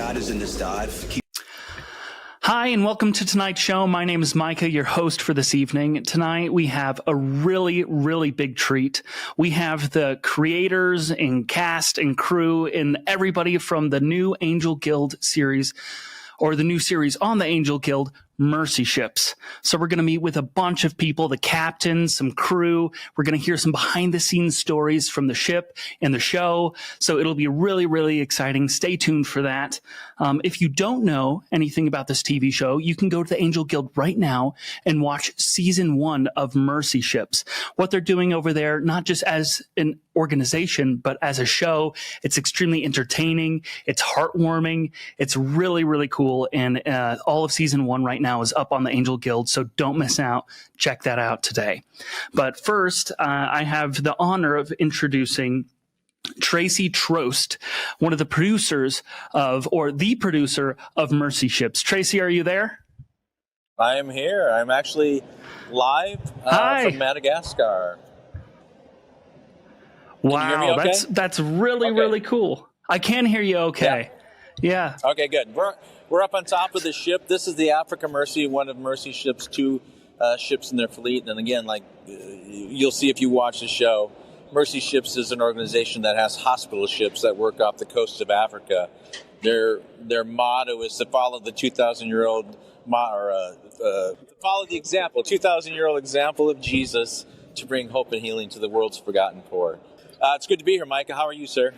dad is in this dive. Hi, and welcome to tonight's show. My name is Micah, your host for this evening. Tonight, we have a really, really big treat. We have the creators and cast and crew and everybody from the new Angel Guild series, or the new series on the Angel Guild, Mercy Ships. So we're going to meet with a bunch of people, the captains, some crew. We're going to hear some behind the scenes stories from the ship and the show. So it'll be really, really exciting. Stay tuned for that. If you don't know anything about this TV show, you can go to the Angel Guild right now and watch season 1 of Mercy Ships. What they're doing over there, not just as an organization, but as a show, it's extremely entertaining. It's heartwarming. It's really, really cool. And all of season 1 right now is up on the Angel Guild, so don't miss out. Check that out today. But first, I have the honor of introducing Tracy Trost, one of the producers of, or the producer of Mercy Ships. Tracy, are you there? I am here. I'm actually live from Madagascar. Wow, can you hear me okay? that's really, really cool. I can hear you okay. Yeah. Okay, good. We're up on top of the ship. This is the Africa Mercy, one of Mercy Ship's 2 ships in their fleet. And again, like you'll see if you watch the show, Mercy Ships is an organization that has hospital ships that work off the coast of Africa. Their motto is to follow the 2,000-year-old follow the example, 2,000-year-old example of Jesus to bring hope and healing to the world's forgotten poor. It's good to be here, Micah. How are you, sir?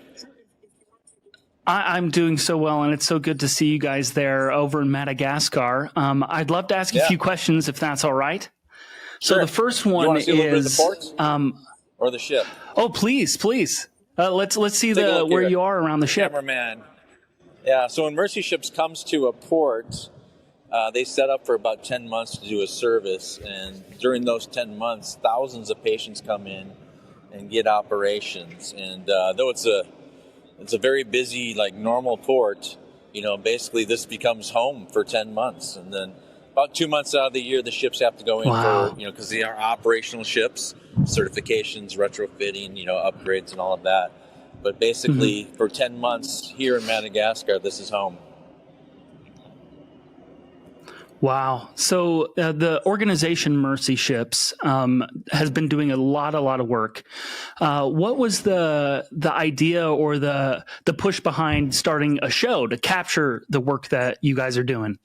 I'm doing so well, and it's so good to see you guys there over in Madagascar. I'd love to ask you a few questions, if that's all right. Sure. So the first one is the port or the ship. Oh, please. Let's see where you are around the ship. Cameraman. Yeah. So when Mercy Ships comes to a port, they set up for about 10 months to do a service, and during those 10 months, thousands of patients come in and get operations. And though it's a very busy, like normal port, basically this becomes home for 10 months. And then about 2 months out of the year, the ships have to go in for, because they are operational ships, certifications, retrofitting, upgrades and all of that. But basically for 10 months here in Madagascar, this is home. Wow. So the organization Mercy Ships has been doing a lot of work. What was the idea or the push behind starting a show to capture the work that you guys are doing?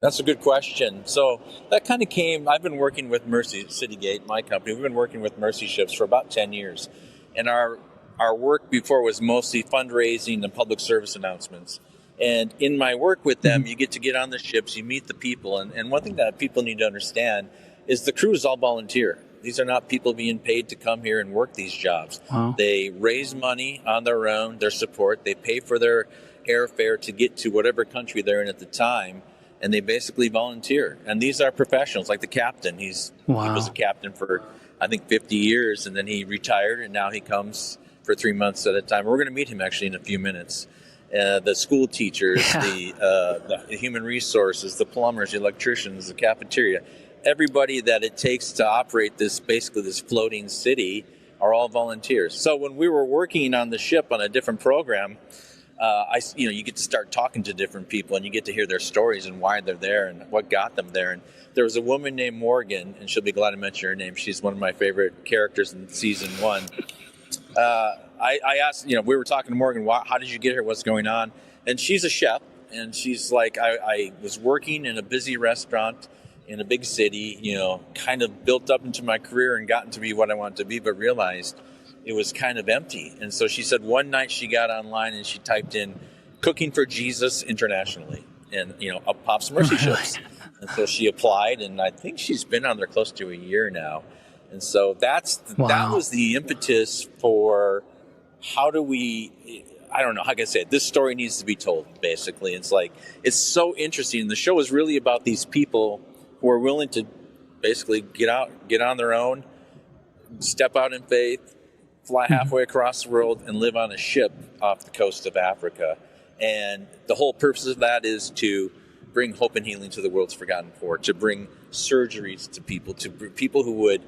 That's a good question. So that kind of came, I've been working with Mercy Citygate, my company. We've been working with Mercy Ships for about 10 years. And our work before was mostly fundraising and public service announcements. And in my work with them, you get on the ships, you meet the people. And one thing that people need to understand is the crew is all volunteer. These are not people being paid to come here and work these jobs. Wow. They raise money on their own, their support. They pay for their airfare to get to whatever country they're in at the time. And they basically volunteer. And these are professionals, like the captain. He was a captain for, I think, 50 years. And then he retired, and now he comes for 3 months at a time. We're going to meet him actually in a few minutes. The school teachers, the human resources, the plumbers, the electricians, the cafeteria, everybody that it takes to operate this floating city are all volunteers. So when we were working on the ship on a different program, you get to start talking to different people, and you get to hear their stories and why they're there and what got them there. And there was a woman named Morgan, and she'll be glad I mentioned her name. She's one of my favorite characters in season 1. I asked, we were talking to Morgan, how did you get here? What's going on? And she's a chef, and she's like, I was working in a busy restaurant in a big city, kind of built up into my career and gotten to be what I wanted to be, but realized it was kind of empty. And so she said one night she got online and she typed in cooking for Jesus internationally, and, up pops Mercy Ships. And so she applied, and I think she's been on there close to a year now. And so that was the impetus for how do we, I don't know, how can I say it? This story needs to be told, basically. It's so interesting. The show is really about these people who are willing to basically get on their own, step out in faith, fly halfway across the world, and live on a ship off the coast of Africa. And the whole purpose of that is to bring hope and healing to the world's forgotten poor, to bring surgeries to people who would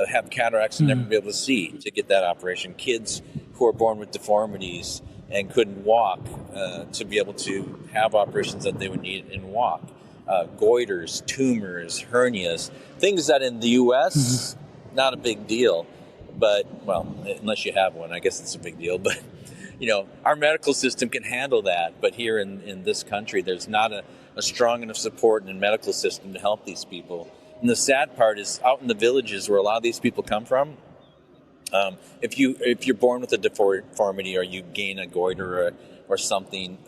have cataracts and never be able to see, to get that operation. Kids who are born with deformities and couldn't walk to be able to have operations that they would need and walk. Goiters, tumors, hernias, things that in the U.S., not a big deal. But, well, unless you have one, I guess it's a big deal. But, our medical system can handle that. But here in this country, there's not a strong enough support in the medical system to help these people. And the sad part is out in the villages where a lot of these people come from, if you're born with a deformity or you gain a goiter or something,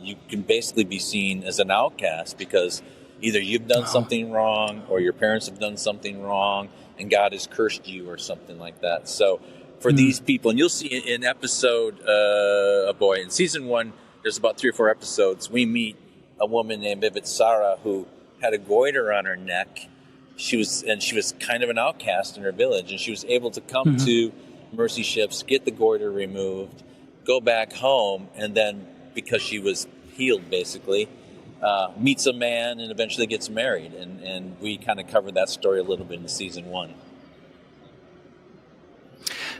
you can basically be seen as an outcast because either you've done something wrong or your parents have done something wrong and God has cursed you or something like that. So for these people, and you'll see in episode, in season 1, there's about 3 or 4 episodes, we meet a woman named Ibit Sarah who had a goiter on her neck. She was kind of an outcast in her village, and she was able to come to Mercy Ships, get the goiter removed, go back home, and then because she was healed, basically, meets a man and eventually gets married. And we kind of covered that story a little bit in season 1.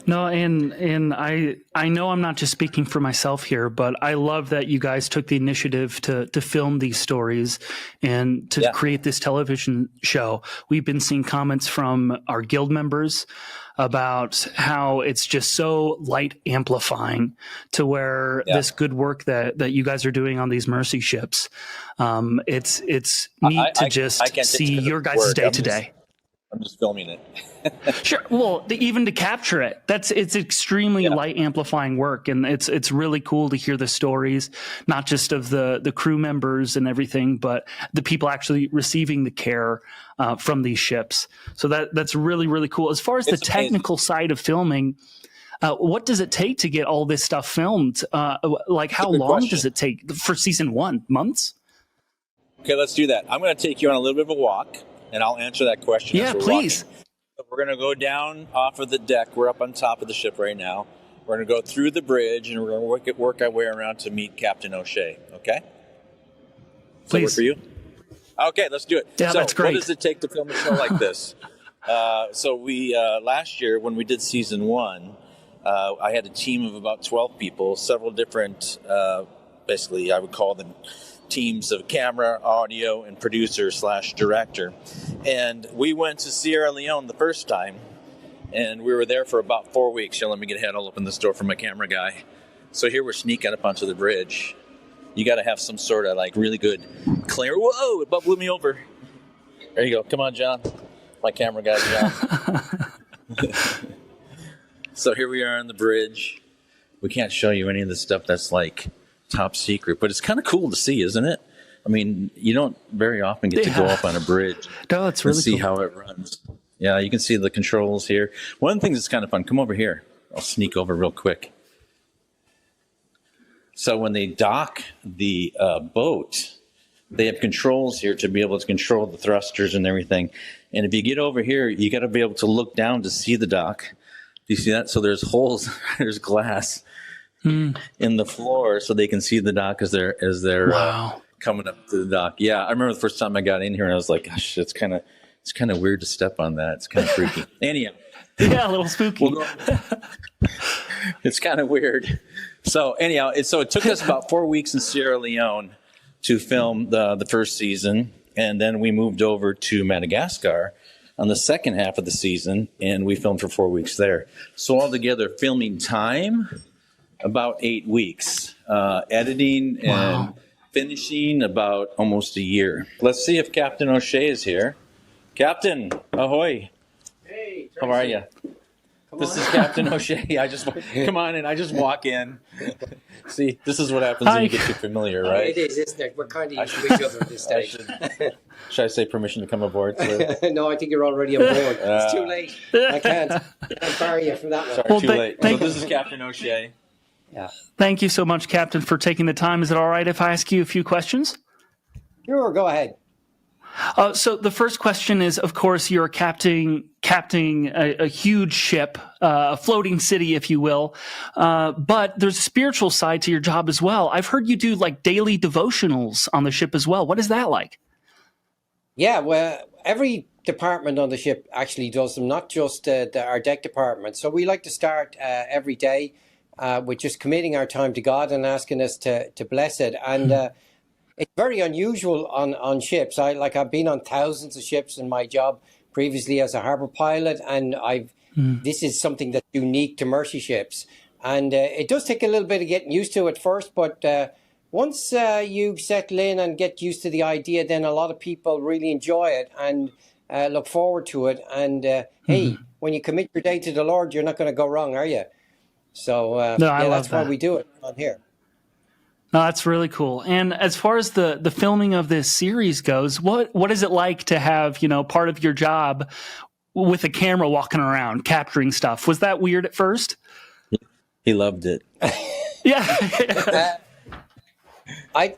No, and I know I'm not just speaking for myself here, but I love that you guys took the initiative to film these stories and to create this television show. We've been seeing comments from our guild members about how it's just so light amplifying to where this good work that you guys are doing on these Mercy Ships. It's neat to just see your guys' day to day. I'm just filming it. Sure. Well, even to capture it, it's extremely light amplifying work, and it's really cool to hear the stories, not just of the crew members and everything, but the people actually receiving the care from these ships. So that's really, really cool. As far as the technical side of filming, what does it take to get all this stuff filmed? Like how long does it take for season 1? Months? Okay, let's do that. I'm going to take you on a little bit of a walk, and I'll answer that question. Yeah, please. Walking. We're going to go down off of the deck. We're up on top of the ship right now. We're going to go through the bridge, and we're going to work our way around to meet Captain O'Shea. Okay? Does that work for you? Okay, let's do it. Yeah, that's great. What does it take to film a show like this? So we last year, when we did season 1, I had a team of about 12 people, several different, basically, I would call them teams of camera, audio, and producer/director. And we went to Sierra Leone the first time, and we were there for about 4 weeks. Here, let me get ahead. I'll open this door for my camera guy. So here we're sneaking up onto the bridge. You got to have some sort of like really good clear. Whoa, it about blew me over. There you go. Come on, John. My camera guy, John. So here we are on the bridge. We can't show you any of the stuff that's like top secret, but it's kind of cool to see, isn't it? I mean, you don't very often get to go up on a bridge and see how it runs. Yeah, you can see the controls here. One of the things that's kind of fun, come over here. I'll sneak over real quick. So when they dock the boat, they have controls here to be able to control the thrusters and everything. And if you get over here, you got to be able to look down to see the dock. Do you see that? So there's holes, there's glass in the floor so they can see the dock as they're coming up to the dock. Yeah, I remember the first time I got in here and I was like, gosh, it's kind of weird to step on that. It's kind of freaky. Anyhow. Yeah, a little spooky. It's kind of weird. So anyhow, it took us about 4 weeks in Sierra Leone to film the first season, and then we moved over to Madagascar on the second half of the season, and we filmed for 4 weeks there. So altogether, filming time, about 8 weeks. Editing and finishing, about almost a year. Let's see if Captain O'Shea is here. Captain, ahoy. Hey, Tracy. How are you? This is Captain O'Shea. Come on in. I just walk in. See, this is what happens when you get too familiar, right? It is, isn't it? We're kind of used to each other at this stage. Should I say permission to come aboard? No, I think you're already on board. It's too late. I can't bar you from that one. Sorry, too late. So this is Captain O'Shea. Yeah. Thank you so much, Captain, for taking the time. Is it all right if I ask you a few questions? Sure, go ahead. So the first question is, of course, you're captaining a huge ship, a floating city, if you will. But there's a spiritual side to your job as well. I've heard you do like daily devotionals on the ship as well. What is that like? Yeah, well, every department on the ship actually does them, not just our deck department. So we like to start every day with just committing our time to God and asking us to bless it. And it's very unusual on ships. I've been on thousands of ships in my job previously as a harbour pilot, and this is something that's unique to Mercy ships. And it does take a little bit of getting used to at first, but once you settle in and get used to the idea, then a lot of people really enjoy it and look forward to it. And hey, when you commit your day to the Lord, you're not going to go wrong, are you? So that's why we do it on here. No, that's really cool. And as far as the filming of this series goes, what is it like to have, part of your job with a camera walking around capturing stuff? Was that weird at first? He loved it. Yeah. I'm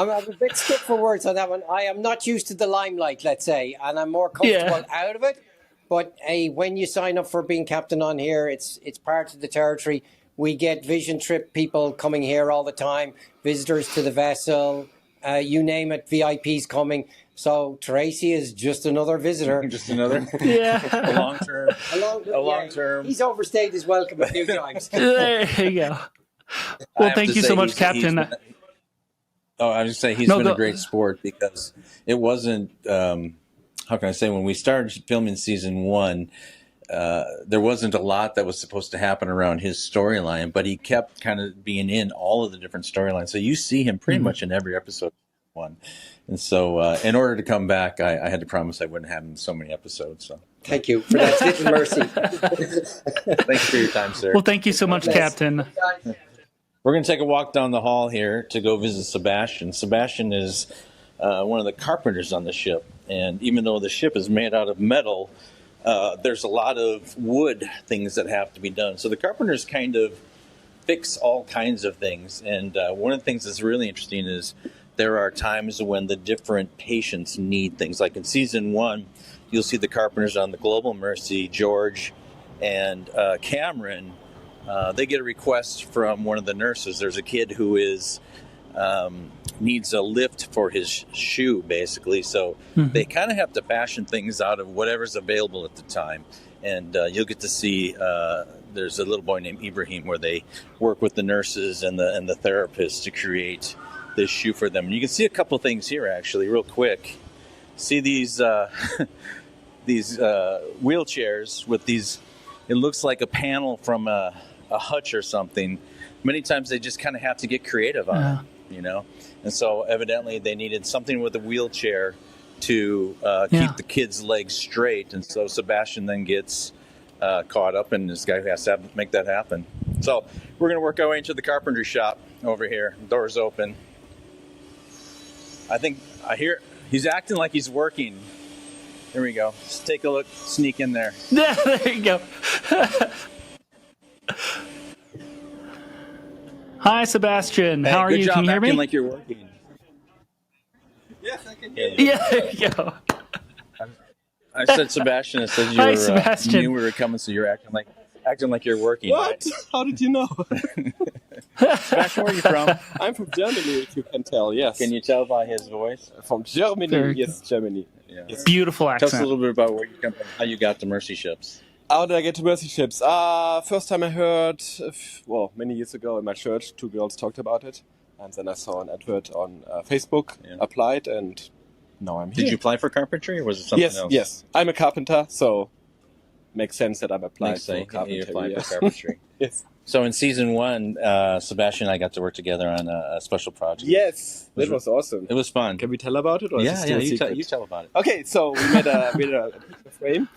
a bit stiff for words on that one. I am not used to the limelight, let's say, and I'm more comfortable out of it. But hey, when you sign up for being captain on here, it's part of the territory. We get vision trip people coming here all the time, visitors to the vessel, you name it, VIPs coming. So Tracy is just another visitor. Just another? Yeah. A long term. He's overstayed his welcome a few times. There you go. Well, thank you so much, Captain. I was just saying he's been a great sport, because it wasn't, how can I say, when we started filming season 1, there wasn't a lot that was supposed to happen around his storyline, but he kept kind of being in all of the different storylines. So you see him pretty much in every episode of one. And so in order to come back, I had to promise I wouldn't have him in so many episodes. So thank you for that little mercy. Thanks for your time, sir. Well, thank you so much, Captain. We're going to take a walk down the hall here to go visit Sebastian. Sebastian is one of the carpenters on the ship. And even though the ship is made out of metal, there's a lot of wood things that have to be done. So the carpenters kind of fix all kinds of things. And one of the things that's really interesting is there are times when the different patients need things. Like in season 1, you'll see the carpenters on the Global Mercy, George and Cameron. They get a request from one of the nurses. There's a kid who needs a lift for his shoe, basically. So they kind of have to fashion things out of whatever's available at the time. And you'll get to see there's a little boy named Ibrahim where they work with the nurses and the therapists to create this shoe for them. And you can see a couple of things here, actually, real quick. See these these wheelchairs with these, it looks like a panel from a hutch or something. Many times they just kind of have to get creative on it, And so evidently they needed something with a wheelchair to keep the kid's legs straight. And so Sebastian then gets caught up, and this guy has to make that happen. So we're going to work our way into the carpentry shop over here. Doors open. I hear he's acting like he's working. Here we go. Just take a look. Sneak in there. Yeah, there you go. Hi, Sebastian. How are you? Can you hear me? Good job acting like you're working. Yes, I can hear you. Yeah, there you go. I said Sebastian. I said you Hi, Sebastian. knew we were coming, so you're acting like you're working. What? Right? How did you know? Sebastian, where are you from? I'm from Germany, if you can tell, yes. Can you tell by his voice? From Germany, yes, Germany. Yeah. Yes. Beautiful accent. Tell us a little bit about where you come from, how you got to Mercy ships. How did I get to Mercy ships? First time I heard, many years ago in my church, 2 girls talked about it. And then I saw an advert on Facebook, applied, and now I'm here. Did you apply for carpentry, or was it something else? Yes. I'm a carpenter, so makes sense that I'm applying for carpentry. You applied for carpentry. Yes. So in season 1, Sebastian and I got to work together on a special project. Yes, that was awesome. It was fun. Can we tell about it? Or is it still a secret? You tell about it. Okay, so we made a picture frame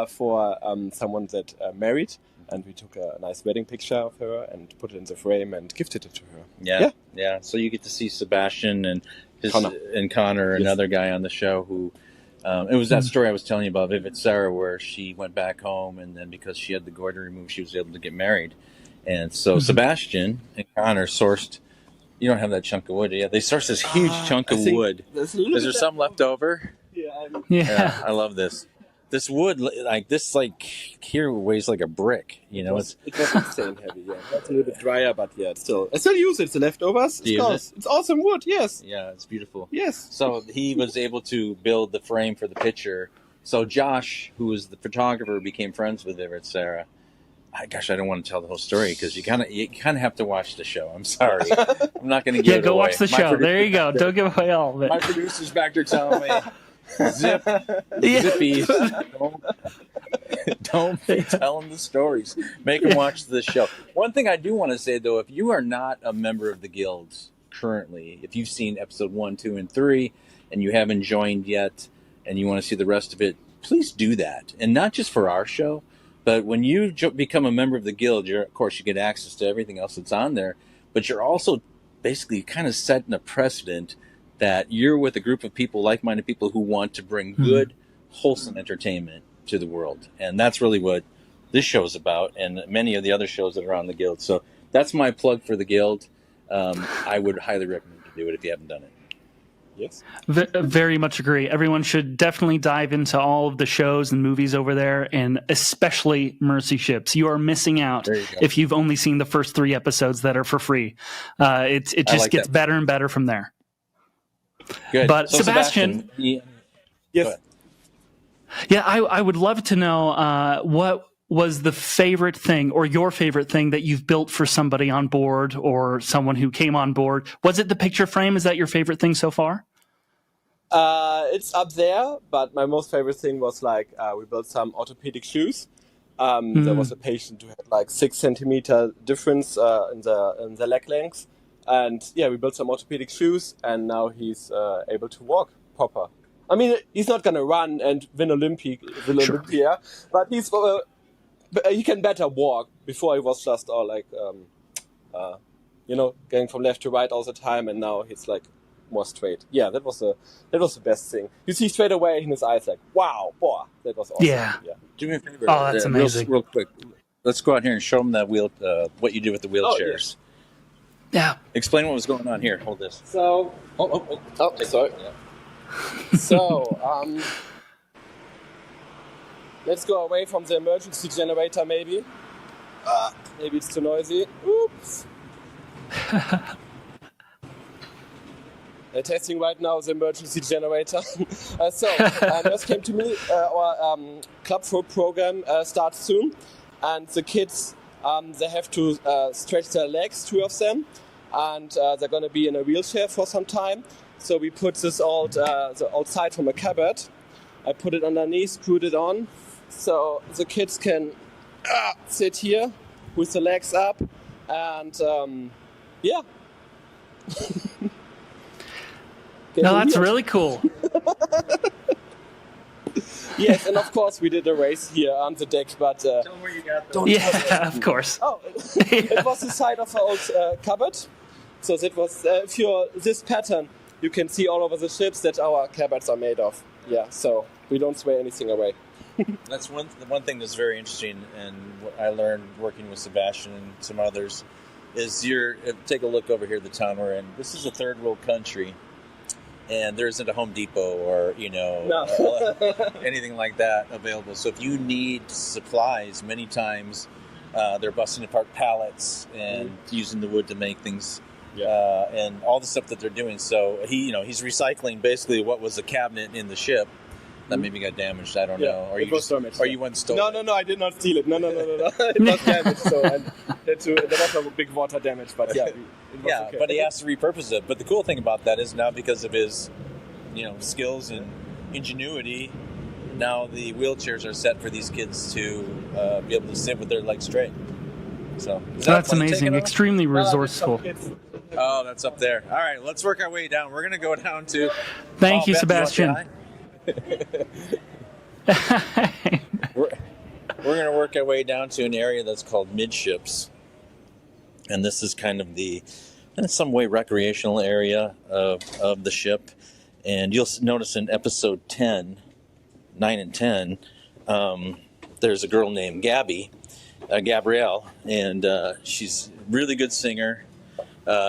for someone that married, and we took a nice wedding picture of her and put it in the frame and gifted it to her. Yeah. So you get to see Sebastian and Connor, another guy on the show who. It was that story I was telling you about, Vivid Sarah, where she went back home, and then because she had the goiter removed, she was able to get married. And so Sebastian and Connor sourced. You don't have that chunk of wood, yeah? They sourced this huge chunk of wood. Is there some left over? Yeah. I love this. This wood, here weighs like a brick. It was insane heavy. Yeah, it's a little bit drier, but I still use it. It's the leftovers. It's awesome wood. Yes. Yeah, it's beautiful. Yes. So he was able to build the frame for the picture. So Josh, who was the photographer, became friends with Everett Sarah, Gosh, I don't want to tell the whole story because you kind of have to watch the show. I'm sorry, I'm not going to give it go away. watch the show. There you go. Don't give away all of it. My producer's back there telling me, Zippy, don't be telling the stories. Make them watch the show. One thing I do want to say though, if you are not a member of the guilds currently, if you've seen episode 1, 2, and 3, and you haven't joined yet, and you want to see the rest of it, please do that. And not just for our show, but when you become a member of the guild, of course, you get access to everything else that's on there, but you're also basically kind of setting a precedent that you're with a group of people, like-minded people who want to bring good, wholesome entertainment to the world. And that's really what this show is about, and many of the other shows that are on the guild. So that's my plug for the guild. I would highly recommend you do it if you haven't done it. Yes. Very much agree. Everyone should definitely dive into all of the shows and movies over there, and especially Mercy Ships. You are missing out if you've only seen the first 3 episodes that are for free. It just gets better and better from there. Good. But so Sebastian, Yes. Yeah, I would love to know what was the favorite thing or your favorite thing that you've built for somebody on board or someone who came on board. Was it the picture frame? Is that your favorite thing so far? It's up there, but my most favorite thing was we built some orthopedic shoes. There was a patient who had 6 centimeter difference in the leg length, and we built some orthopedic shoes, and now he's able to walk proper. I mean, he's not gonna run and win Olympia, but he can better walk. Before he was just all going from left to right all the time, and now he's more straight. Yeah, that was the best thing. You see straight away in his eyes, wow, boy, that was awesome. Yeah. Do me a favor. Oh, that's amazing. Real quick, let's go out here and show them that what you did with the wheelchairs. Yeah. Explain what was going on here. Hold this. So, sorry. Yeah. So, let's go away from the emergency generator, maybe. Maybe it's too noisy. Oops. They're testing right now the emergency generator. Nurse came to me. Our club foot program starts soon, and the kids they have to stretch their legs, 2 of them, and they're going to be in a wheelchair for some time. So we put this the outside from a cupboard. I put it underneath, screwed it on, so the kids can sit here with the legs up, and No, that's really cool. Yes, and of course we did a race here on the deck, but Tell them where you got them. Yeah, of course. Oh, it was the side of an old cupboard. So that was if you're this pattern, you can see all over the ships that our cupboards are made of. Yeah, so we don't throw anything away. That's one thing that's very interesting, and what I learned working with Sebastian and some others is take a look over here at the town we're in. This is a third world country, and there isn't a Home Depot or anything like that available. So if you need supplies, many times they're busting apart pallets and using the wood to make things. And all the stuff that they're doing. So he's recycling basically what was a cabinet in the ship that maybe got damaged. I don't know. Or you went stolen. No, I did not steal it. No. It was damaged. So there was a big water damage, but it was okay. But he has to repurpose it. But the cool thing about that is now because of his skills and ingenuity, now the wheelchairs are set for these kids to be able to sit with their legs straight. So that's amazing. Extremely resourceful. Oh, that's up there. All right, let's work our way down. We're going to go down to... Thank you, Sebastian. We're going to work our way down to an area that's called midships. And this is kind of the, in some way, recreational area of the ship. And you'll notice in episode 9 and 10, there's a girl named Gabrielle, and she's a really good singer.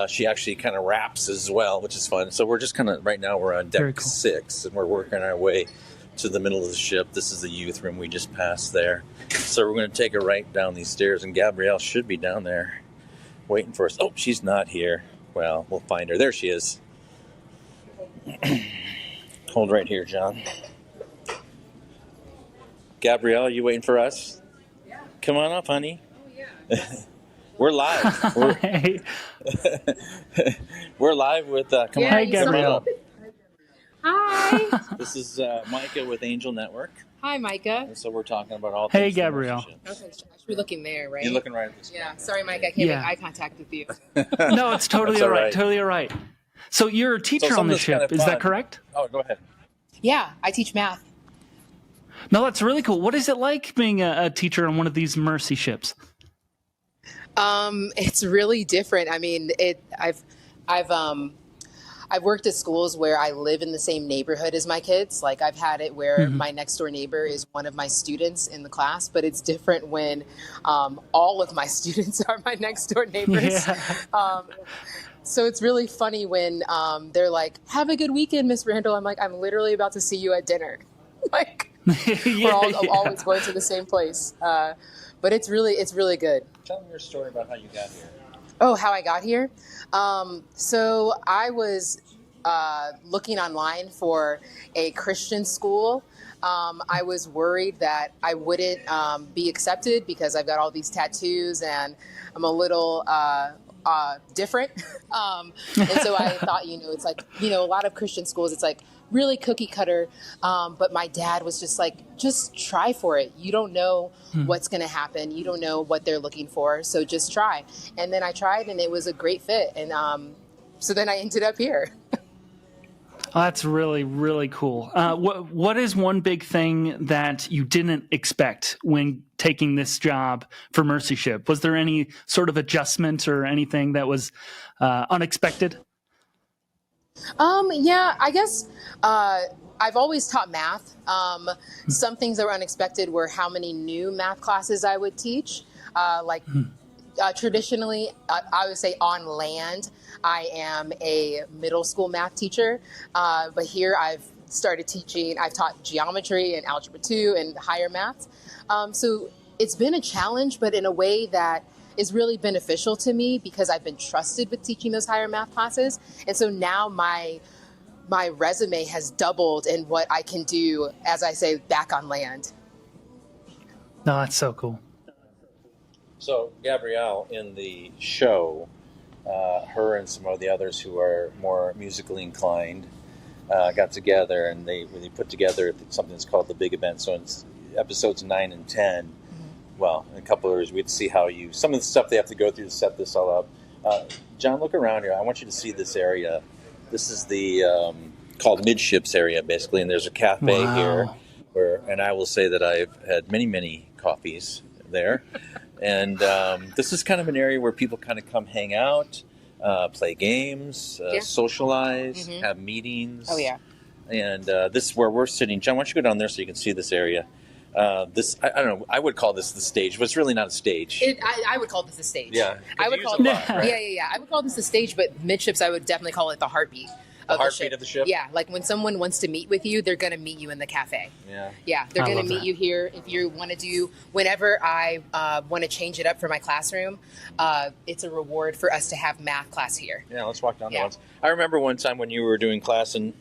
She actually kind of raps as well, which is fun. So we're just right now we're on deck 6, and we're working our way to the middle of the ship. This is the youth room we just passed there. So we're going to take a right down these stairs, and Gabrielle should be down there waiting for us. Oh, she's not here. Well, we'll find her. There she is. Hold right here, John. Gabrielle, are you waiting for us? Yeah. Come on up, honey. We're live. Hey. We're live with, come Hi, on. Gabrielle. Hi. This is Micah with Angel Network. Hi, Micah. And so we're talking about all Hey, things Gabrielle. relationships. Okay, I should be looking there, right? You're looking right at this. Yeah. Sorry, Mike. I can't Yeah. make eye contact with you. No, it's totally That's all all right. right. Totally all right. So you're a teacher on something the that's kind ship. of Is that fun. correct? Oh, go ahead. Yeah, I teach math. No, that's really cool. What is it like being a teacher on one of these Mercy ships? It's really different. I mean, I've worked at schools where I live in the same neighborhood as my kids. Like I've had it where my next door neighbor is one of my students in the class, but it's different when all of my students are my next door neighbors. Yeah. So it's really funny when they're like, "Have a good weekend, Miss Randall." I'm like, "I'm literally about to see you at dinner." Like we're always going to the same place. But it's really good. Tell me your story about how you got here. Oh, how I got here? So I was looking online for a Christian school. I was worried that I wouldn't be accepted because I've got all these tattoos and I'm a little different. And so I thought, it's like, a lot of Christian schools, it's like really cookie cutter. But my dad was just like, just try for it. You don't know what's going to happen. You don't know what they're looking for. So just try. And then I tried and it was a great fit. And so then I ended up here. Oh, that's really, really cool. What is one big thing that you didn't expect when taking this job for Mercy Ship? Was there any sort of adjustment or anything that was unexpected? Yeah, I guess I've always taught math. Some things that were unexpected were how many new math classes I would teach. Traditionally, I would say on land, I am a middle school math teacher. But here I've taught geometry and algebra 2 and higher math. So it's been a challenge, but in a way that is really beneficial to me because I've been trusted with teaching those higher math classes. And so now my resume has doubled in what I can do, as I say, back on land. No, that's so cool. So, Gabrielle, in the show, her and some of the others who are more musically inclined got together and they put together something that's called the Big Event. So, in episodes 9 and 10, well, in a couple of years, we'd see how some of the stuff they have to go through to set this all up. John, look around here. I want you to see this area. This is the called midships area, basically, and there's a cafe here and I will say that I've had many, many coffees there. And this is kind of an area where people kind of come hang out, play games, socialize, have meetings. Oh, yeah. And this is where we're sitting. John, why don't you go down there so you can see this area? I don't know. I would call this the stage, but it's really not a stage. I would call this the stage. Yeah. I would call it. Right? Yeah. I would call this the stage, but midships, I would definitely call it the heartbeat. The heartbeat of the ship? Yeah, like when someone wants to meet with you, they're going to meet you in the cafe. Yeah, they're going to meet you here. If you want to do, whenever I want to change it up for my classroom, it's a reward for us to have math class here. Yeah, let's walk down there once. I remember one time when you were doing class and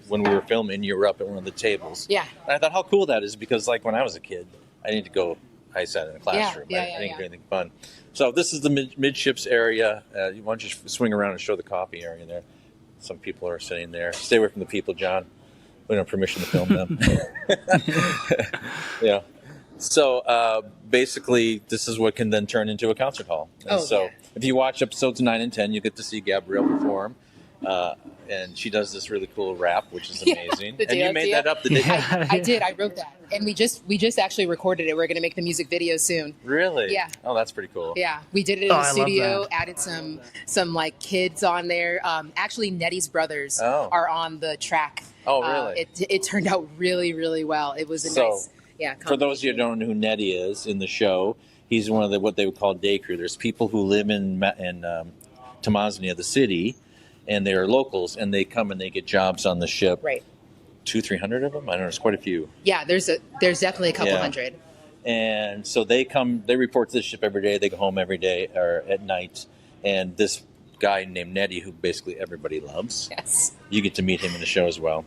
when we were filming, you were up at one of the tables. Yeah. And I thought how cool that is because like when I was a kid, I sat in a classroom. I didn't do anything fun. So this is the midships area. Why don't you swing around and show the coffee area there? Some people are sitting there. Stay away from the people, John. We don't have permission to film them. Yeah. So basically, this is what can then turn into a concert hall. And if you watch episodes 9 and 10, you get to see Gabrielle perform. And she does this really cool rap, which is amazing. And you made that up the day. I did. I wrote that, and we just actually recorded it. We're going to make the music video soon. Really? Yeah. Oh, that's pretty cool. Yeah, we did it in the studio. Added some like kids on there. Actually, Nettie's brothers are on the track. Oh, really? It turned out really, really well. It was a nice. Yeah. For those of you who don't know who Nettie is in the show, he's one of what they would call day crew. There's people who live in Tamaznia, the city. And they are locals, and they come and they get jobs on the ship. Right. 200-300 of them? I don't know. There's quite a few. Yeah, there's definitely a couple hundred. And so they report to the ship every day. They go home every day or at night. And this guy named Nettie, who basically everybody loves. Yes. You get to meet him in the show as well.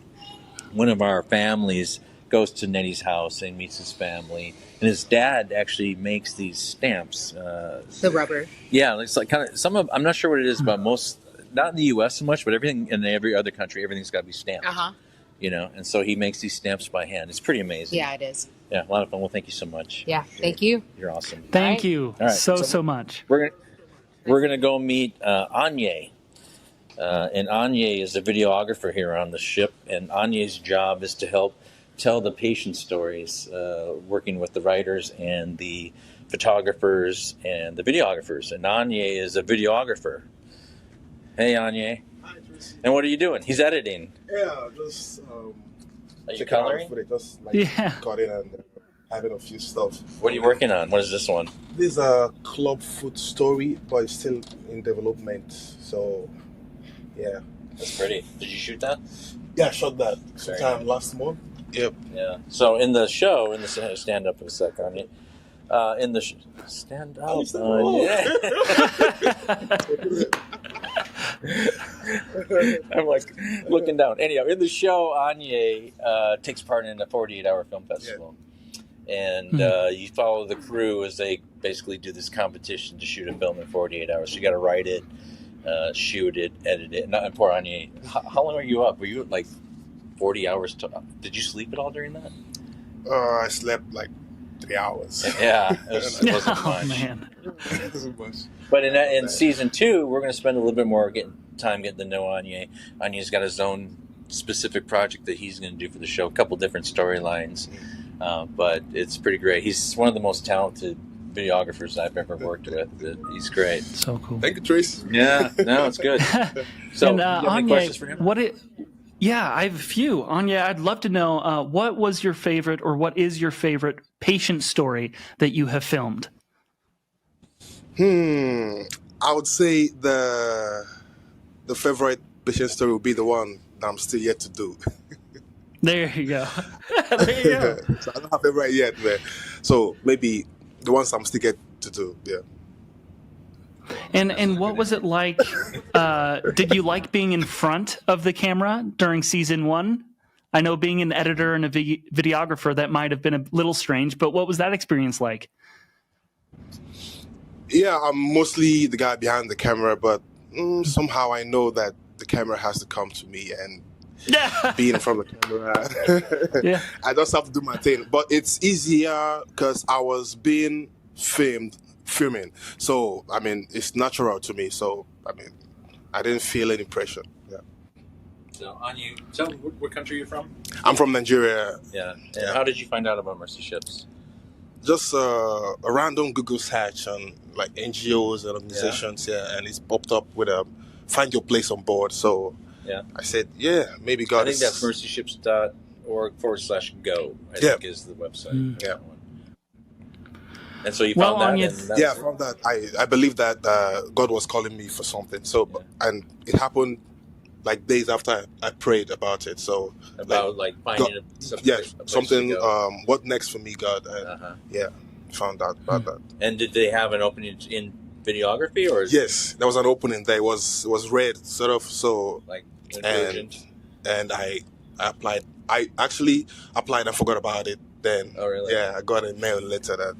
One of our family's goes to Nettie's house and meets his family. And his dad actually makes these stamps. The rubber. Yeah, it's like kind of some of. I'm not sure what it is, but most, not in the U.S. so much, but everything in every other country, everything's got to be stamped. You know, and so he makes these stamps by hand. It's pretty amazing. Yeah, it is. Yeah, a lot of fun. Well, thank you so much. Yeah, thank you. You're awesome. Thank you All right. so much. We're gonna go meet Anye. And Anye is a videographer here on the ship, and Anye's job is to help tell the patient stories, working with the writers and the photographers and the videographers. And Anye is a videographer. Hey, Anye. Hi, Tracy. And what are you doing? He's editing. Yeah, just Are you checking out coloring? footage, just like Yeah. cutting and having a few stuff. What are you working on? What is this one? This is a club food story, but it's still in development. So, yeah. That's pretty. Did you shoot that? Yeah, I shot that Very sometime nice. last month. Yep. Yeah. So in the show, in the stand up for a sec, Anye. In the stand up. I'm like looking down. Anyhow, in the show, Anye takes part in a 48-hour film festival. And you follow the crew as they basically do this competition to shoot a film in 48 hours. So you got to write it, shoot it, edit it. And poor Anye, how long were you up? Were you like 40 hours? Did you sleep at all during that? I slept like 3 hours. Yeah, it wasn't Oh much. man. It wasn't much. But in season 2, we're going to spend a little bit more time getting to know Anye. Anye's got his own specific project that he's going to do for the show, a couple different storylines. But it's pretty great. He's one of the most talented videographers I've ever worked with. He's great. So cool. Thank you, Trace. Yeah, no, it's good. So, And you have any Anye, questions for him? Yeah, I have a few. Anya, I'd love to know what was your favorite, or what is your favorite patient story that you have filmed? I would say the favorite patient story would be the one that I'm still yet to do. There you go. There you go. So I don't have it right yet, man. So maybe the ones I'm still yet to do. Yeah. And what was it like? Did you like being in front of the camera during season 1? I know being an editor and a videographer, that might have been a little strange, but what was that experience like? Yeah, I'm mostly the guy behind the camera, but somehow I know that the camera has to come to me and being in front of the camera. Yeah. I just have to do my thing. But it's easier because I was being filming. So, I mean, it's natural to me. So, I mean, I didn't feel any pressure. Yeah. So, Anye, tell me, what country are you from? I'm from Nigeria. Yeah. And how did you find out about Mercy Ships? Just a random Google search on like NGOs and organizations, and it's popped up with a find your place on board. So I said, maybe God. I think that's mercyships.org/go. I think is the website. Yeah. And so you found that. I found that. I believe that God was calling me for something. So and it happened like days after I prayed about it. So about finding something. What next for me, God? And found out about that. And did they have an opening in videography, or yes, there was an opening there. It was red, sort of. So and I applied. I actually applied and forgot about it. Then I got a mail later that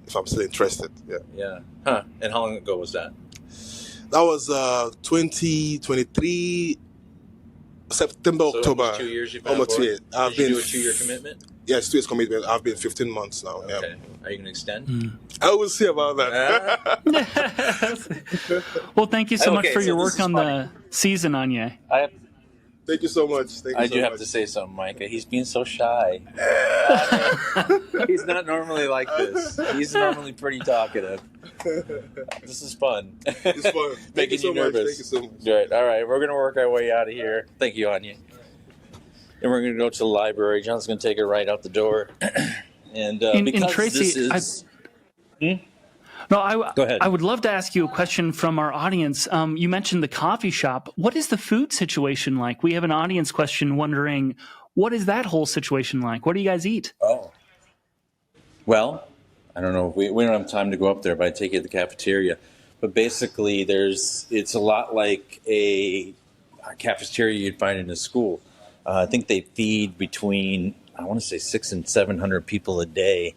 if I'm still interested. And how long ago was that? That was 2023 September, October. Almost 2 years. Almost 2 years. Did you do a 2-year commitment? Yes, 2 years commitment. I've been 15 months now. Okay. Yeah. Are you going to extend? I will see about that. Well, thank you so much for your work on the season, Anye. Thank you so much. I do have to say something, Micah. He's being so shy. He's not normally like this. He's normally pretty talkative. This is fun. It's fun. Making you nervous. Thank you so much. Good. All right, we're going to work our way out of here. Thank you, Anya. And we're going to go to the library. John's going to take it right out the door. And because Tracy, this is... No, Go ahead. I would love to ask you a question from our audience. You mentioned the coffee shop. What is the food situation like? We have an audience question wondering, what is that whole situation like? What do you guys eat? Oh. Well, I don't know. We don't have time to go up there, but I take you to the cafeteria. But basically, it's a lot like a cafeteria you'd find in a school. I think they feed between I want to say 600 and 700 people a day,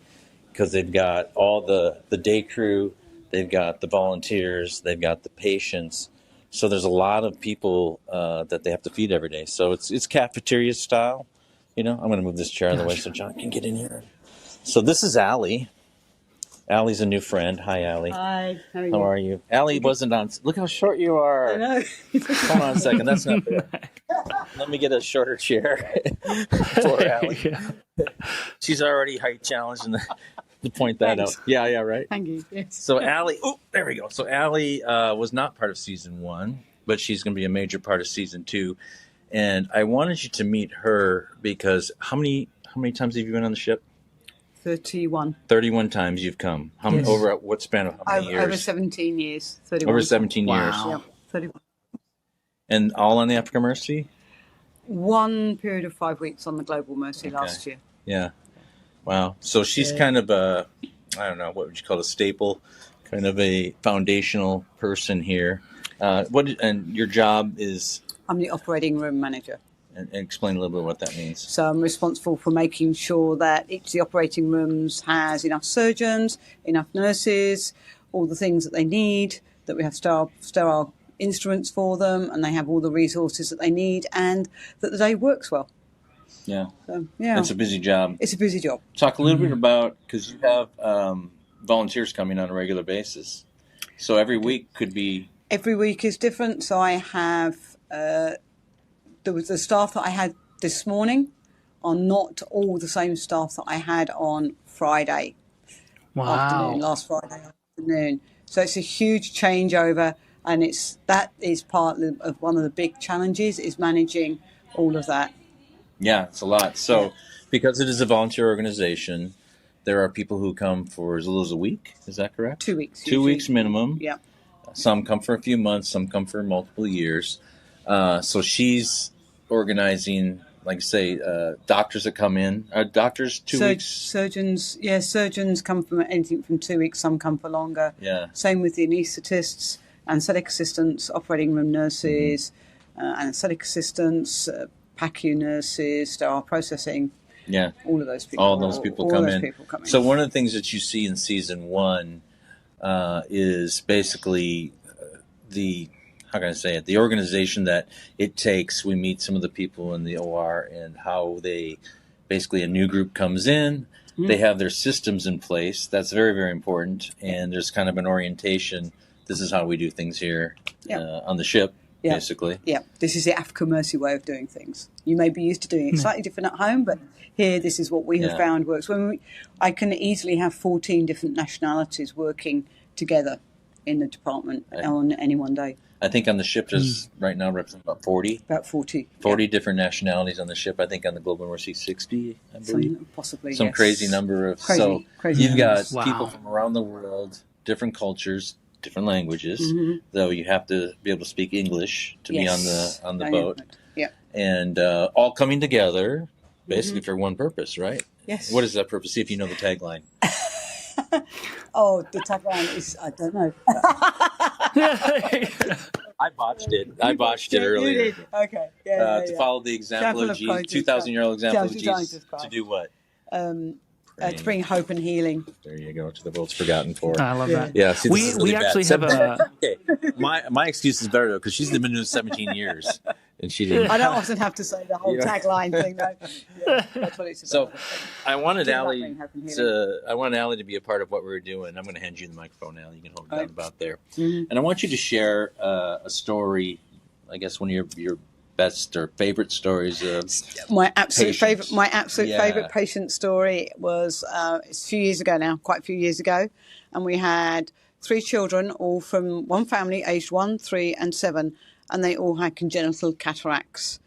because they've got all the day crew, they've got the volunteers, they've got the patients. So there's a lot of people that they have to feed every day. So it's cafeteria style. I'm going to move this chair out of the way so John can get in here. So this is Allie. Allie's a new friend. Hi, Allie. Hi. How are you? Allie wasn't on. Look how short you are. I know. Hold on a second. That's not fair. Let me get a shorter chair for Allie. Yeah. She's already height challenged, to point that out. Yeah, right. Thank you. Yes. So Allie, there we go. So Allie was not part of season 1, but she's going to be a major part of season 2. And I wanted you to meet her because how many times have you been on the ship? 31. 31 times you've come. How many, over what span of how many years? Over 17 years. 31. Over 17 years. Yeah, 31. And all on the Africa Mercy? One period of 5 weeks on the Global Mercy last year. Yeah. Wow. So she's kind of a, I don't know, what would you call a staple, kind of a foundational person here. And your job is? I'm the operating room manager. And explain a little bit what that means. So I'm responsible for making sure that each of the operating rooms has enough surgeons, enough nurses, all the things that they need, that we have sterile instruments for them, and they have all the resources that they need, and that the day works well. Yeah. So, yeah. It's a busy job. It's a busy job. Talk a little bit about, because you have volunteers coming on a regular basis. So every week could be... Every week is different. So I have... there was the staff that I had this morning are not all the same staff that I had on Friday afternoon, last Friday afternoon. So it's a huge changeover, and that is part of one of the big challenges is managing all of that. Yeah, it's a lot. So because it is a volunteer organization, there are people who come for as little as a week. Is that correct? 2 weeks. 2 weeks minimum. Yeah. Some come for a few months. Some come for multiple years. So she's organizing, like say, doctors that come in. Are doctors 2 weeks? Surgeons, surgeons come from anything from 2 weeks. Some come for longer. Yeah. Same with the anaesthetists, anaesthetic assistants, operating room nurses, anaesthetic assistants, PACU nurses, sterile processing. Yeah. All of those people. All those people come in. So one of the things that you see in season 1 is basically the organization that it takes. We meet some of the people in the OR and how they, basically a new group comes in, they have their systems in place. That's very, very important. And there's kind of an orientation. This is how we do things here on the ship, basically. Yeah, this is the Africa Mercy way of doing things. You may be used to doing it slightly different at home, but here this is what we have found works. I can easily have 14 different nationalities working together in the department on any one day. I think on the ship there's right now represent about 40. About 40. 40 different nationalities on the ship. I think on the Global Mercy 60, I believe. Possibly, Some crazy number of... Crazy you've got people from around the world, different cultures, different languages, though you have to be able to speak English to be on the boat. Yeah. And all coming together basically for one purpose, right? Yes. What is that purpose? See if you know the tagline. The tagline is, I don't know. I botched it earlier. You did. Okay. To follow the example of Jesus, 2,000-year-old example of Jesus. To do what? To bring hope and healing. There you go, to the world's forgotten poor. I love that. Yeah, see, we actually have a... Okay, my excuse is better, though, because she's been doing 17 years. And she didn't. I don't often have to say the whole tagline thing, though. Yeah, that's what it's about. So, I wanted Allie to be a part of what we were doing. I'm going to hand you the microphone, Allie. You can hold it down about there. And I want you to share a story. I guess one of your best or favorite stories of my absolute patients. favorite patient story was it's a few years ago now, quite a few years ago, and we had 3 children, all from one family, aged 1, 3, and 7. And they all had congenital cataracts,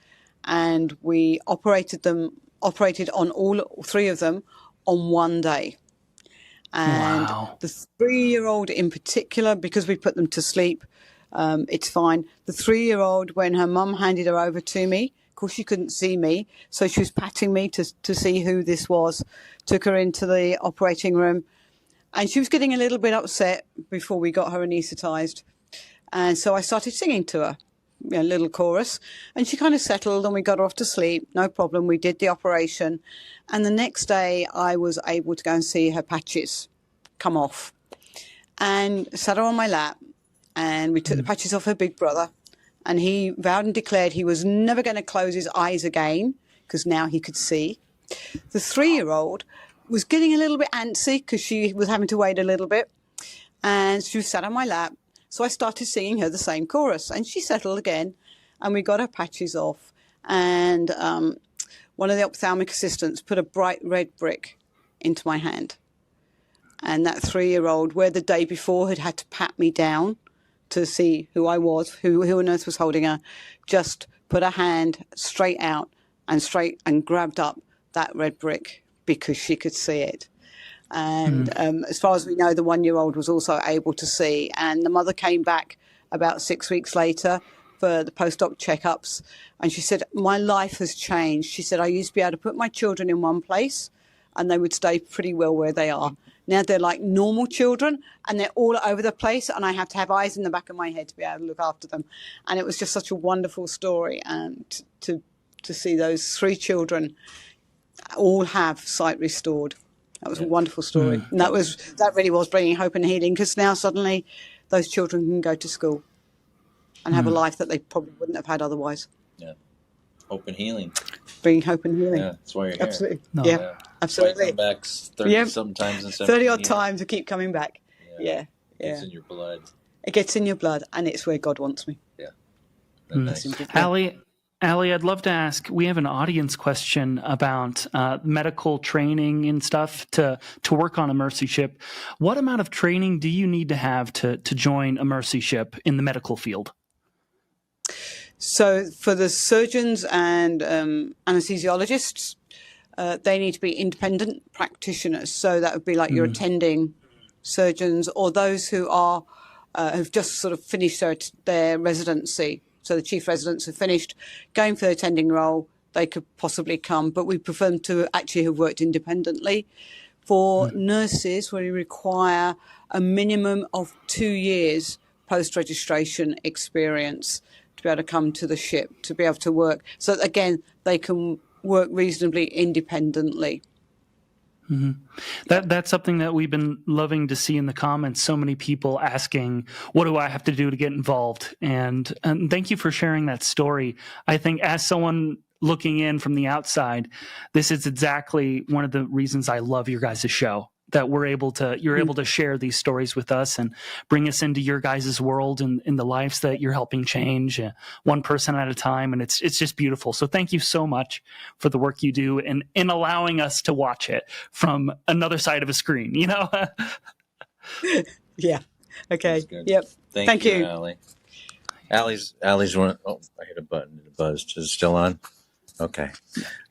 and we operated on all 3 of them on one day. And the 3-year-old in particular, because we put them to sleep, it's fine. The 3-year-old, when her mum handed her over to me, of course she couldn't see me, so she was patting me to see who this was, took her into the operating room, and she was getting a little bit upset before we got her anaesthetized. And so I started singing to her. little chorus, and she kind of settled, and we got her off to sleep. No problem. We did the operation, and the next day I was able to go and see her patches come off, and sat her on my lap, and we took the patches off her big brother, and he vowed and declared he was never going to close his eyes again because now he could see. The 3-year-old was getting a little bit antsy because she was having to wait a little bit, and she sat on my lap. So I started singing her the same chorus, and she settled again, and we got her patches off. And one of the ophthalmic assistants put a bright red brick into my hand. And that 3-year-old, where the day before had to pat me down to see who I was, who on earth was holding her, just put her hand straight out and grabbed up that red brick because she could see it. And as far as we know, the 1-year-old was also able to see. And the mother came back about 6 weeks later for the post-op checkups. And she said, my life has changed. She said, I used to be able to put my children in one place and they would stay pretty well where they are. Now they're like normal children and they're all over the place, and I have to have eyes in the back of my head to be able to look after them. And it was just such a wonderful story, and to see those 3 children all have sight restored. That was a wonderful story. And that really was bringing hope and healing, because now suddenly those children can go to school and have a life that they probably wouldn't have had otherwise. Yeah. Hope and healing. Bringing hope and healing. Yeah, that's why you're here. Absolutely. No. Yeah, absolutely. Come back 30-something times in 30-odd times to keep coming back. Yeah. It's in your blood. It gets in your blood, and it's where God wants me. Yeah. Nice. Allie, I'd love to ask, we have an audience question about medical training and stuff to work on a mercy ship. What amount of training do you need to have to join a mercy ship in the medical field? So for the surgeons and anesthesiologists, they need to be independent practitioners. So that would be like your attending surgeons, or those who are have just sort of finished their residency. So the chief residents have finished going for the attending role. They could possibly come, but we prefer them to actually have worked independently. For nurses, we require a minimum of 2 years post-registration experience to be able to come to the ship, to be able to work. So that, again, they can work reasonably independently. That's something that we've been loving to see in the comments. So many people asking, what do I have to do to get involved? And thank you for sharing that story. I think as someone looking in from the outside, this is exactly one of the reasons I love your guys' show, that you're able to share these stories with us and bring us into your guys' world and in the lives that you're helping change one person at a time. And it's just beautiful. So thank you so much for the work you do and in allowing us to watch it from another side of a screen, you know? Yeah. Okay. Yep. Thank you. Allie. Allie's one. Oh, I hit a button. It buzzed. Is it still on? Okay.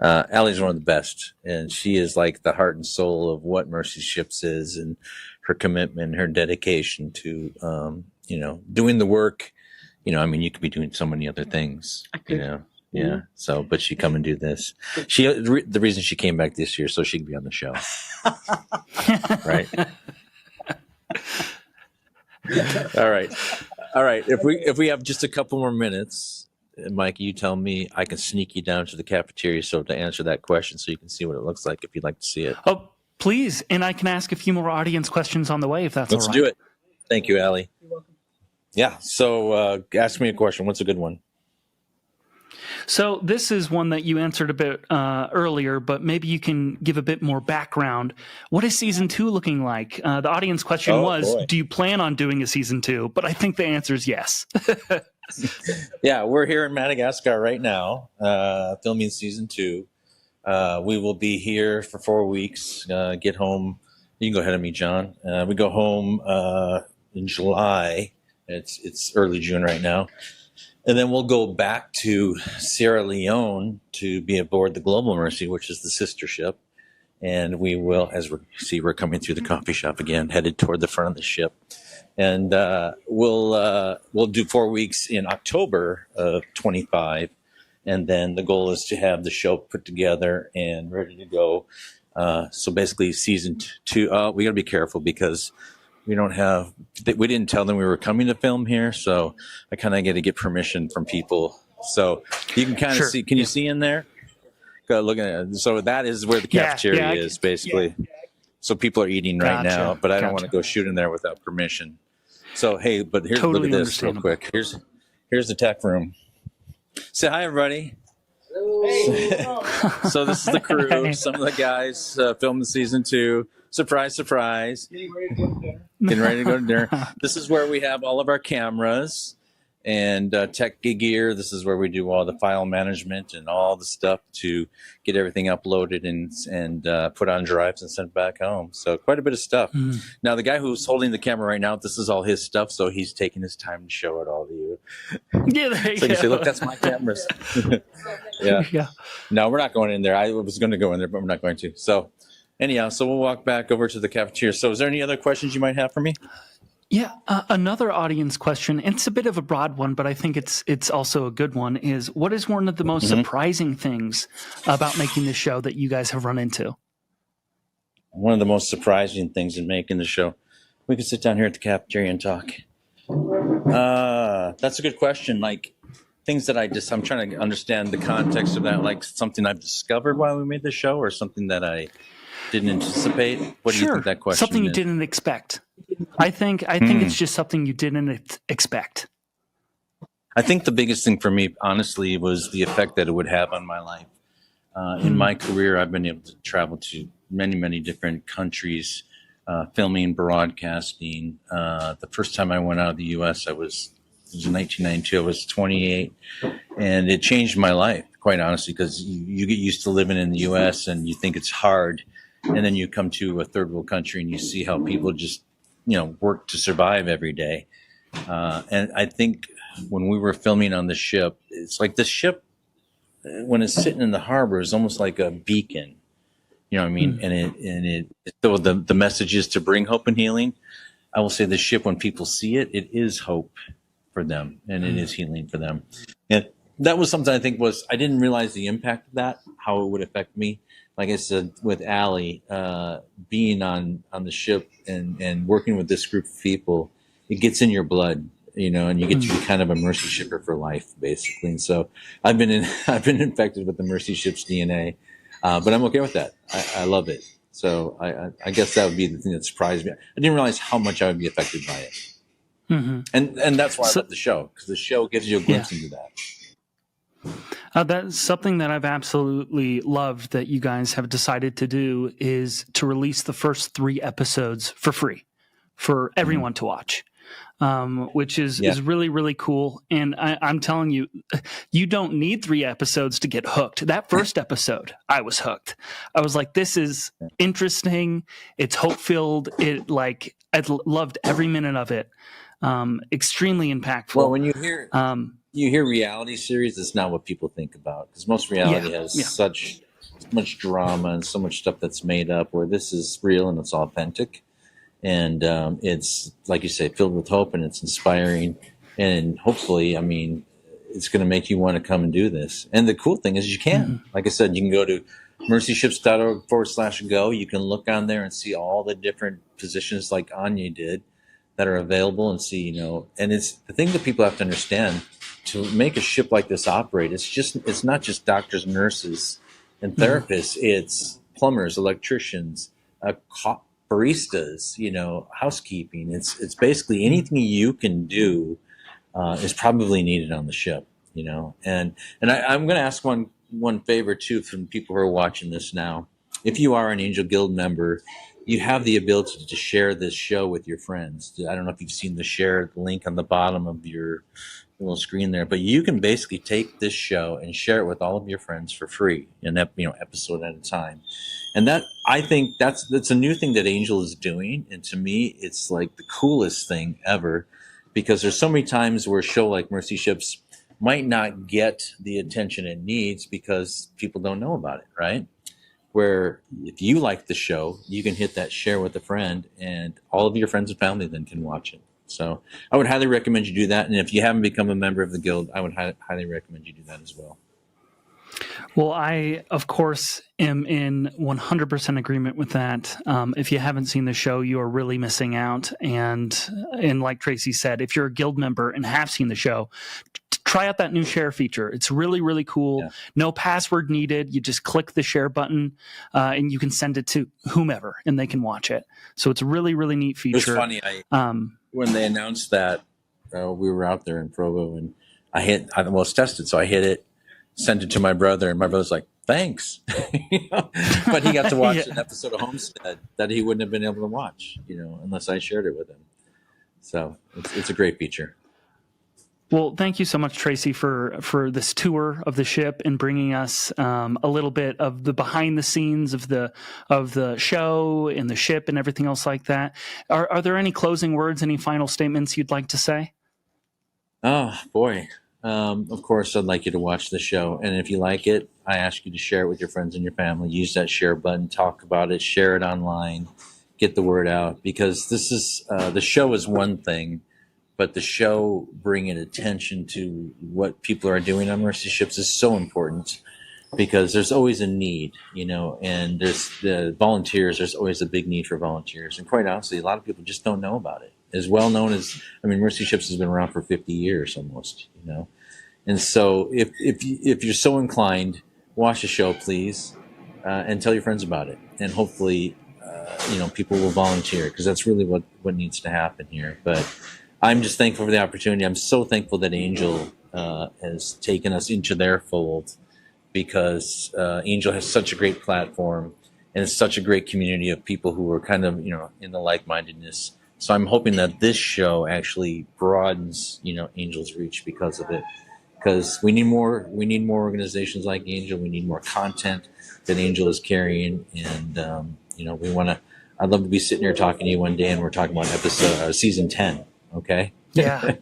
Allie's one of the best, and she is like the heart and soul of what Mercy Ships is, and her commitment, her dedication to, doing the work. I mean, you could be doing so many other things, Yeah. So, but she come and do this. The reason she came back this year, so she could be on the show. Right. All right. If we have just a couple more minutes, Mike, you tell me, I can sneak you down to the cafeteria to answer that question so you can see what it looks like if you'd like to see it. Oh, please. And I can ask a few more audience questions on the way if that's all right. Let's do it. Thank you, Allie. You're welcome. Yeah. So ask me a question. What's a good one? So this is one that you answered a bit earlier, but maybe you can give a bit more background. What is season 2 looking like? The audience question was, do you plan on doing a season 2? But I think the answer is yes. Yeah, we're here in Madagascar right now, filming season 2. We will be here for 4 weeks, get home. You can go ahead of me, John. We go home in July. It's early June right now. And then we'll go back to Sierra Leone to be aboard the Global Mercy, which is the sister ship. And we will, as we see, we're coming through the coffee shop again, headed toward the front of the ship. And we'll do 4 weeks in October of 25. And then the goal is to have the show put together and ready to go. So basically season 2, we got to be careful because we didn't tell them we were coming to film here, so I kind of get permission from people. So you can kind of see. Can you see in there? Go look at it. So that is where the cafeteria is, basically. Yeah. So people are eating right now, but I don't want to go shoot in there without permission. So hey, but here's look at this real quick. Here's the tech room. Say hi, everybody. So this is the crew. Some of the guys filming season 2. Surprise, surprise. Getting ready to go to dinner. This is where we have all of our cameras and tech gear. This is where we do all the file management and all the stuff to get everything uploaded and put on drives and sent back home. So quite a bit of stuff. Now, the guy who's holding the camera right now, this is all his stuff, so he's taking his time to show it all to you. Yeah, there you so go. you say, look, that's my cameras. Yeah. No, we're not going in there. I was going to go in there, but we're not going to. So anyhow, so we'll walk back over to the cafeteria. So is there any other questions you might have for me? Yeah, another audience question, and it's a bit of a broad one, but I think it's also a good one, is what is one of the most surprising things about making the show that you guys have run into? One of the most surprising things in making the show. We could sit down here at the cafeteria and talk. That's a good question. Like things that I'm trying to understand the context of that, like something I've discovered while we made the show or something that I didn't anticipate. What do you think that question something you is? didn't expect. I think it's just something you didn't expect. I think the biggest thing for me, honestly, was the effect that it would have on my life. In my career, I've been able to travel to many, many different countries, filming, broadcasting. The first time I went out of the U.S., it was in 1992. I was 28, and it changed my life, quite honestly, because you get used to living in the U.S. and you think it's hard, and then you come to a third world country and you see how people just work to survive every day. And I think when we were filming on the ship, it's like the ship, when it's sitting in the harbor, is almost like a beacon. You know what I mean? And so the message is to bring hope and healing. I will say the ship, when people see it, it is hope for them, and it is healing for them. And that was something I think I didn't realize the impact of that, how it would affect me. Like I said, with Allie, being on the ship and working with this group of people, it gets in your blood, and you get to be kind of a mercy shipper for life, basically. And so I've been infected with the mercy ship's DNA, but I'm okay with that. I love it. So I guess that would be the thing that surprised me. I didn't realize how much I would be affected by it. And that's why I love the show, because the show gives you a glimpse into that. That's something that I've absolutely loved that you guys have decided to do, is to release the first 3 episodes for free for everyone to watch, which is really, really cool. And I'm telling you, you don't need 3 episodes to get hooked. That first episode, I was hooked. I was like, this is interesting. It's hope-filled. I loved every minute of it. Extremely impactful. Well, when you hear reality series, it's not what people think about, because most reality has such much drama and so much stuff that's made up, where this is real and it's authentic, and it's, like you say, filled with hope, and it's inspiring, and hopefully, it's going to make you want to come and do this. And the cool thing is you can, like I said, you can go to mercyships.org/go. You can look on there and see all the different positions like Anya did that are available, and see, and it's the thing that people have to understand. To make a ship like this operate, it's not just doctors, nurses, and therapists. It's plumbers, electricians, baristas, housekeeping. It's basically anything you can do is probably needed on the ship, And I'm going to ask one favor too from people who are watching this now. If you are an Angel Guild member, you have the ability to share this show with your friends. I don't know if you've seen the share link on the bottom of your little screen there, but you can basically take this show and share it with all of your friends for free, an episode at a time. And that, I think that's a new thing that Angel is doing, and to me it's like the coolest thing ever, because there's so many times where a show like Mercy Ships might not get the attention it needs because people don't know about it, right? Where if you like the show, you can hit that share with a friend, and all of your friends and family then can watch it. So I would highly recommend you do that. And if you haven't become a member of the Guild, I would highly recommend you do that as well. Well, I, of course, am in 100% agreement with that. If you haven't seen the show, you are really missing out. And like Tracy said, if you're a guild member and have seen the show, try out that new share feature. It's really, really cool. Yeah. No password needed. You just click the share button and you can send it to whomever and they can watch it. So it's a really, really neat feature. It was funny. When they announced that, we were out there in Provo and I was tested. So I hit it, sent it to my brother, and my brother's like, thanks. But he got to watch an episode of Homestead that he wouldn't have been able to watch, unless I shared it with him. So it's a great feature. Well, thank you so much, Tracy, for this tour of the ship and bringing us a little bit of the behind the scenes of the show and the ship and everything else like that. Are there any closing words, any final statements you'd like to say? Oh, boy. Of course, I'd like you to watch the show. And if you like it, I ask you to share it with your friends and your family. Use that share button, talk about it, share it online, get the word out. Because this is the show is one thing, but the show bringing attention to what people are doing on Mercy Ships is so important because there's always a need, and there's the volunteers. There's always a big need for volunteers. And quite honestly, a lot of people just don't know about it. As well known as, Mercy Ships has been around for 50 years almost, And so if you're so inclined, watch the show, please, and tell your friends about it. And hopefully, people will volunteer because that's really what needs to happen here. But I'm just thankful for the opportunity. I'm so thankful that Angel has taken us into their fold because Angel has such a great platform and it's such a great community of people who are kind of, in the like-mindedness. So I'm hoping that this show actually broadens, Angel's reach because of it. Because we need more organizations like Angel. We need more content that Angel is carrying, and we want to. I'd love to be sitting here talking to you one day, and we're talking about season 10. Okay. Yeah.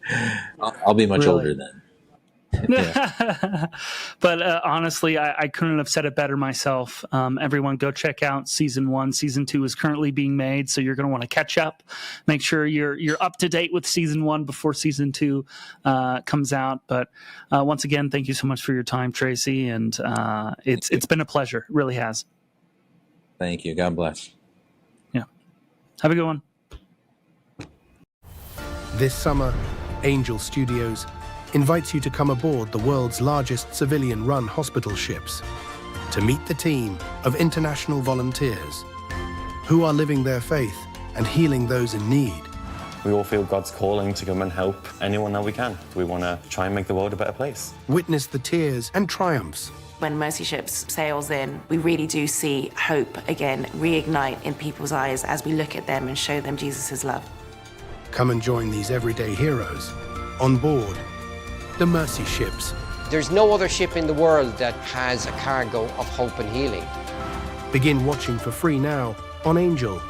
I'll be much older then. But honestly, I couldn't have said it better myself. Everyone go check out season 1. Season 2 is currently being made, so you're going to want to catch up. Make sure you're up to date with season 1 before season 2 comes out. But once again, thank you so much for your time, Tracy, and it's been a pleasure. It really has. Thank you. God bless. Yeah. Have a good one. This summer, Angel Studios invites you to come aboard the world's largest civilian-run hospital ships to meet the team of international volunteers who are living their faith and healing those in need. We all feel God's calling to come and help anyone that we can. We want to try and make the world a better place. Witness the tears and triumphs. When Mercy Ships sails in, we really do see hope again reignite in people's eyes as we look at them and show them Jesus' love. Come and join these everyday heroes on board the Mercy Ships. There's no other ship in the world that has a cargo of hope and healing. Begin watching for free now on Angel.